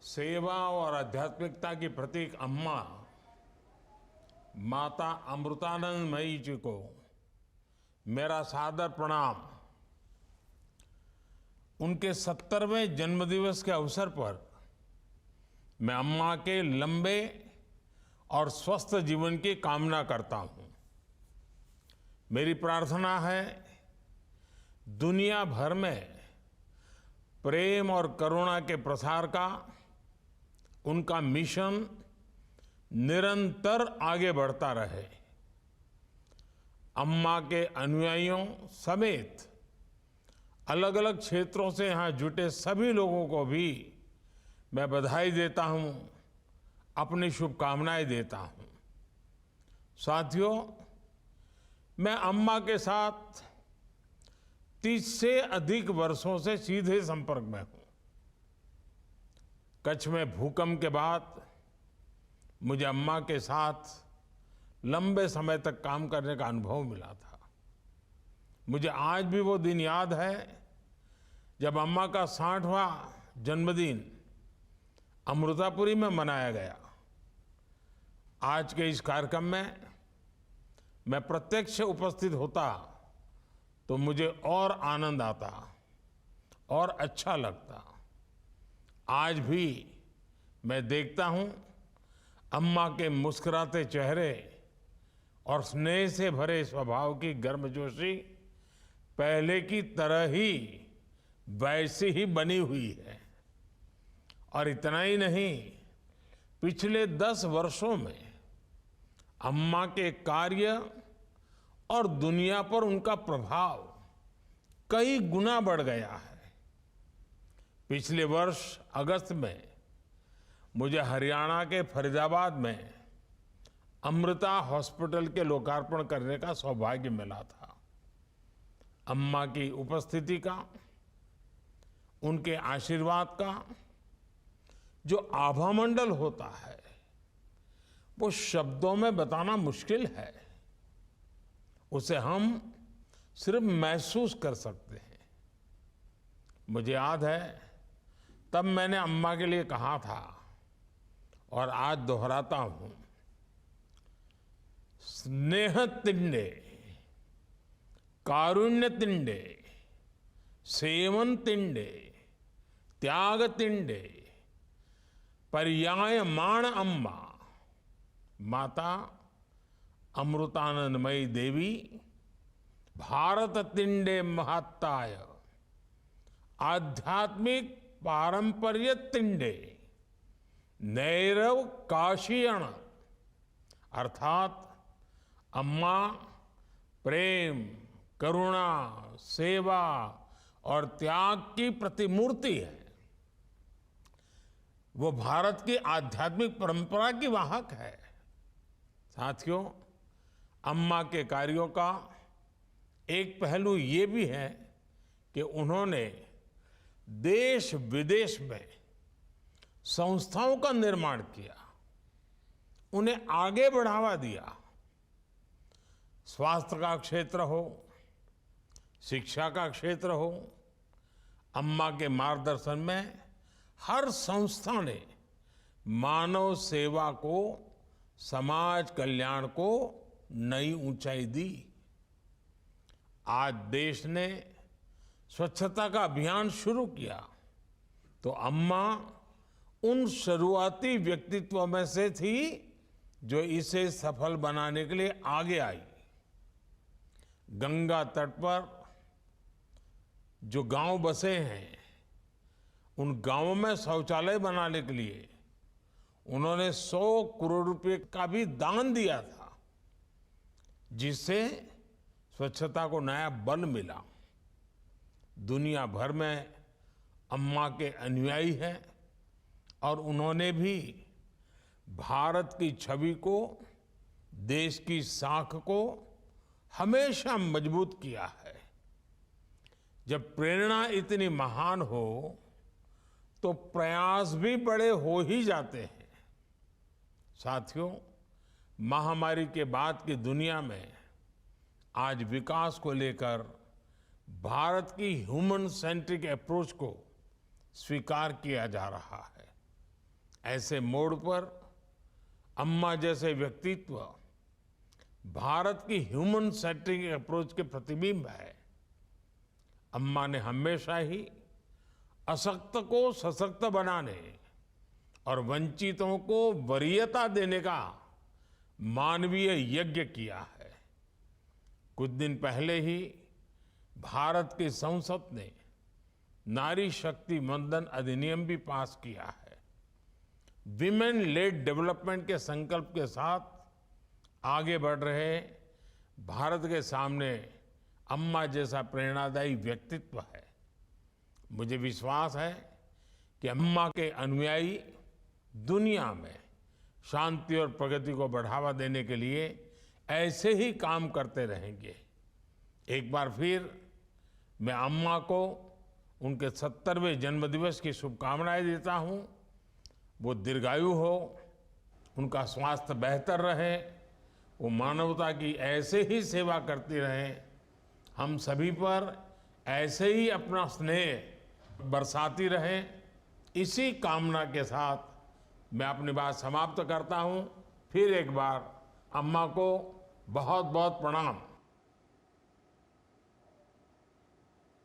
सेवा और आध्यात्मिकता की प्रतीक अम्मा माता अमृतानंदमयी जी को मेरा सादर प्रणाम। उनके 70वें जन्मदिवस के अवसर पर मैं अम्मा के लंबे और स्वस्थ जीवन की कामना करता हूं। मेरी प्रार्थना है दुनिया भर में प्रेम और करुणा के प्रसार का उनका मिशन निरंतर आगे बढ़ता रहे। अम्मा के अनुयायियों समेत अलग अलग क्षेत्रों से यहां जुटे सभी लोगों को भी मैं बधाई देता हूं, अपनी शुभकामनाएं देता हूं। साथियों, मैं अम्मा के साथ 30 से अधिक वर्षों से सीधे संपर्क में हूं। कच्छ में भूकंप के बाद मुझे अम्मा के साथ लंबे समय तक काम करने का अनुभव मिला था। मुझे आज भी वो दिन याद है जब अम्मा का 60वां जन्मदिन अमृतापुरी में मनाया गया। आज के इस कार्यक्रम में मैं प्रत्यक्ष उपस्थित होता तो मुझे और आनंद आता और अच्छा लगता। आज भी मैं देखता हूं अम्मा के मुस्कुराते चेहरे और स्नेह से भरे स्वभाव की गर्मजोशी पहले की तरह ही वैसी ही बनी हुई है। और इतना ही नहीं, पिछले 10 वर्षों में अम्मा के कार्य और दुनिया पर उनका प्रभाव कई गुना बढ़ गया है। पिछले वर्ष अगस्त में मुझे हरियाणा के फरीदाबाद में अमृता हॉस्पिटल के लोकार्पण करने का सौभाग्य मिला था। अम्मा की उपस्थिति का, उनके आशीर्वाद का जो आभामंडल होता है वो शब्दों में बताना मुश्किल है। उसे हम सिर्फ महसूस कर सकते हैं। मुझे याद है तब मैंने अम्मा के लिए कहा था और आज दोहराता हूं, स्नेह तिंडे, कारुण्य तिंडे, सेवन तिंडे, त्याग तिंडे, पर्यायमाण अम्मा माता अमृतानंदमयी देवी भारत तिंडे महत्ताय आध्यात्मिक पारंपर्य तिंडे नैरव काशीयण। अर्थात अम्मा प्रेम, करुणा, सेवा और त्याग की प्रतिमूर्ति है। वो भारत की आध्यात्मिक परंपरा की वाहक है। साथियों, अम्मा के कार्यों का एक पहलू ये भी है कि उन्होंने देश विदेश में संस्थाओं का निर्माण किया, उन्हें आगे बढ़ावा दिया। स्वास्थ्य का क्षेत्र हो, शिक्षा का क्षेत्र हो, अम्मा के मार्गदर्शन में हर संस्था ने मानव सेवा को, समाज कल्याण को नई ऊंचाई दी। आज देश ने स्वच्छता का अभियान शुरू किया तो अम्मा उन शुरुआती व्यक्तित्वों में से थी जो इसे सफल बनाने के लिए आगे आई। गंगा तट पर जो गांव बसे हैं, उन गांवों में शौचालय बनाने के लिए उन्होंने 100 करोड़ रुपए का भी दान दिया था, जिससे स्वच्छता को नया बल मिला। दुनिया भर में अम्मा के अनुयायी हैं और उन्होंने भी भारत की छवि को, देश की साख को हमेशा मजबूत किया है। जब प्रेरणा इतनी महान हो तो प्रयास भी बड़े हो ही जाते हैं। साथियों, महामारी के बाद की दुनिया में आज विकास को लेकर भारत की ह्यूमन सेंट्रिक अप्रोच को स्वीकार किया जा रहा है। ऐसे मोड़ पर अम्मा जैसे व्यक्तित्व भारत की ह्यूमन सेंट्रिक अप्रोच के प्रतिबिंब है। अम्मा ने हमेशा ही अशक्त को सशक्त बनाने और वंचितों को वरीयता देने का मानवीय यज्ञ किया है। कुछ दिन पहले ही भारत की संसद ने नारी शक्ति वंदन अधिनियम भी पास किया है। विमेन लेड डेवलपमेंट के संकल्प के साथ आगे बढ़ रहे भारत के सामने अम्मा जैसा प्रेरणादायी व्यक्तित्व है। मुझे विश्वास है कि अम्मा के अनुयायी दुनिया में शांति और प्रगति को बढ़ावा देने के लिए ऐसे ही काम करते रहेंगे। एक बार फिर मैं अम्मा को उनके 70वें जन्मदिवस की शुभकामनाएं देता हूं। वो दीर्घायु हो, उनका स्वास्थ्य बेहतर रहे, वो मानवता की ऐसे ही सेवा करती रहे, हम सभी पर ऐसे ही अपना स्नेह बरसाती रहे। इसी कामना के साथ मैं अपनी बात समाप्त करता हूं। फिर एक बार अम्मा को बहुत बहुत प्रणाम।